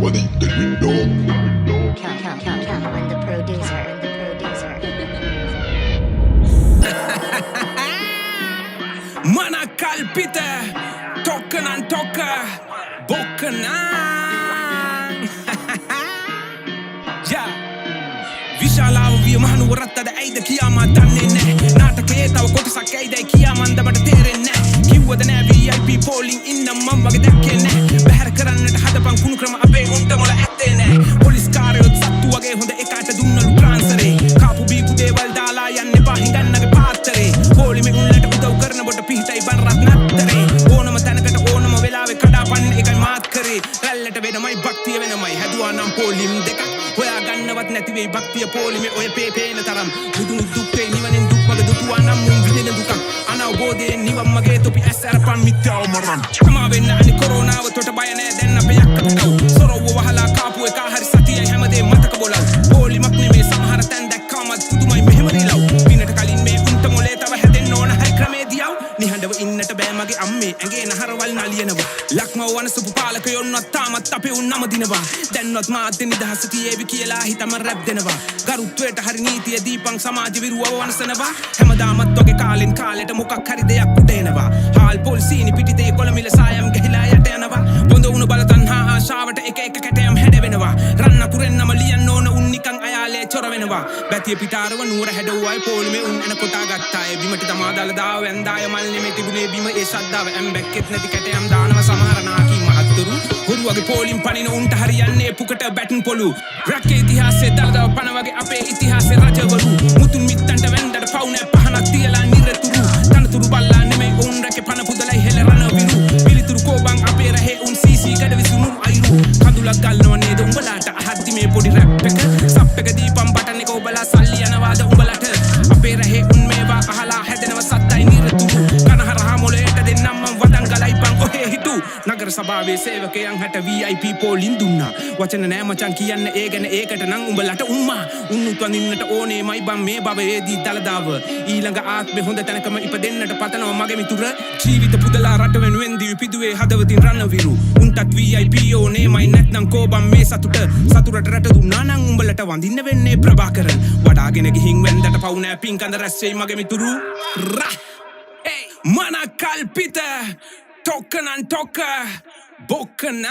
money, then we know. Come, the producer. Mana kalpita, tokkanan tokka, bokkanan. Yeah. විශාලාව විය මහනුවරත්තද ඇයිද කියාමා දන්නේ නෑ නාටකයේ තව කොටසක් ඇයිදයි කියාමන්ද මට තේරෙන්නේ නෑ කිව්වද නෑ VIP පෝලිං ඉන්නම් මම වගේ දැක්කේ නෑ බැහැර කරන්නට හදපන් කුණු ක්‍රම අපේ උන්ට මොළ ඇත්තේ නෑ පොලිස් කාරයොත් සත්තු වගේ හොඳ එකාට දුන්නලු ට්‍රාන්ස්ෆරේ කාපු බීපු දේවල් දාලා යන්න එපා හිඟන්නගේ පාත්තරේ පොලිමේ උන්ලට උදව් කරන බොට පිහිටයි බන් රත් නත්තරේ ඕනම තැනකට ඕනම වෙලාවෙ කඩාපන්න එකයි මාත් කරේ රැල්ලට වෙනමයි භක්තිය වෙනමයි හැදුවා නම් පොලිම් දෙකක් හොයා ගන්නවත් නැති වෙයි භක්තිය පොලිමේ ඔය පේන තරම් බුදුන් දුක්ේ නිවනෙන් දුක් මග දුටුවා නම් මුන් විඳින දුකක් අනවබෝධයෙන් නිවන් මගේ තොපි ඇස් අරපන් මිත්‍යාව මරන් කමා වෙන්න අනි කොරෝනාව තොට බය නෑ දැන් අපේ යක්කට කව් සොරව්ව වහලා කාපු එක හරි සතියයි හැමදේ මතක බොලව් පොලිමක් නෙමේ සමහර තැන් දැක්කමත් පුදුමයි මෙහෙම රිලව් පිනට කලින් මේ උන්ට මොලේ තව හැදෙන්න ඕන හයි ක්‍රමේ දියව් නිහඬව ඉන්නට බෑ මගේ අම්මේ ඇඟේ නහරවල් නලියනවා ලක්මව වනසපු පාලකයොන්වත් තාමත් අපේ උන් නම දිනවා දැන්වත් මාධ්‍ය නිදහස තියේවි කියලා හිතම රැප් දෙනවා ගරුත්වයට හරි නීතිය දීපං සමාජ විරුවව වනසනවා හැමදාමත් ඔගේ කාලෙන් කාලෙට මොකක් හරි දෙයක් උඩ එනවා හාල් පොල්සීනි පිටිතේ කොළමිල සායම් ගහිලා යට යනවා බොඳ උණු බල තණ්හා ආශාවට එක කැටයම් හැඩවෙනවා රන්න කුරෙන්නම ලියන්න ඕන උන් නිකන් අයාලේ චොර වෙනවා බැතිය පිටාරව නුවර හැඩවුවයි පොලිමේ උන් එන කොටා ගත්තා ඒ බිමට තමා දාලා දාව වැන්දාය මල් නෙමෙයි තිබුණේ බිම ඒ ශද්ධාව ඇම්බැක්කෙත් නැති කැටයම් දානවා සමහර නාකී මහත්තුරු හොරුවගේ පොලිම් පනින උන්ට හරියන්නේ පුකට බැටන් පොලු රැකේ ඉතිහාසයේ දලදව පන වගේ අපේ ඉතිහාසයේ රජවරු මුතුන් මිත්තන්ට වෙන්දට පවුනේ පහනක් තියලා නිරතුරු තනතුරු බල්ලා නෙමෙයි උන් රැකේ පන පුදලයි හෙල රණ විරු පිළිතුරු කෝබන් අපේ රහේ උන් සීසී ගඩ විසුණු අයිරු කඳුලක් ගල්නව නේද උඹලාට අහද්දි මේ පොඩි රැප් එක සප් එක දීපම් බටන් එක ඔබලා සල්ලි යනවාද උඹලට අපේ රහේ උන් මේවා අහලා හැදෙනව සත්තයි නිරතුරු කනහරහා මොලේට දෙන්නම් මම වදන් ගලයි බං ඔහේ හිටු නගර සභාවේ සේවකයන් හැට VIP පොලින් දුන්නා වචන නෑ මචං කියන්න ඒ ගැන ඒකට නම් උඹලට උම්මා උන්නුත් වඳින්නට ඕනේමයි බං මේ භවයේදී දලදාව ඊළඟ ආත්මේ හොඳ තැනකම ඉපදෙන්නට පතනවා මගේ මිතුර ජීවිත පුදලා රට වෙනුවෙන් දී පිදුවේ හදවතින් රණවිරු උන්ටත් VIP ඕනේමයි නැත්නම් කෝබම් මේ සතුරට රට දුන්නා නම් උඹලට වඳින්න වෙන්නේ ප්‍රභාකරන් වඩාගෙන ගිහින් වෙන්දට පවු නෑ පින්කඳ රැස් වෙයි මගේ මිතුරු රා මන කල්පිත tokkanan tokka bokkanan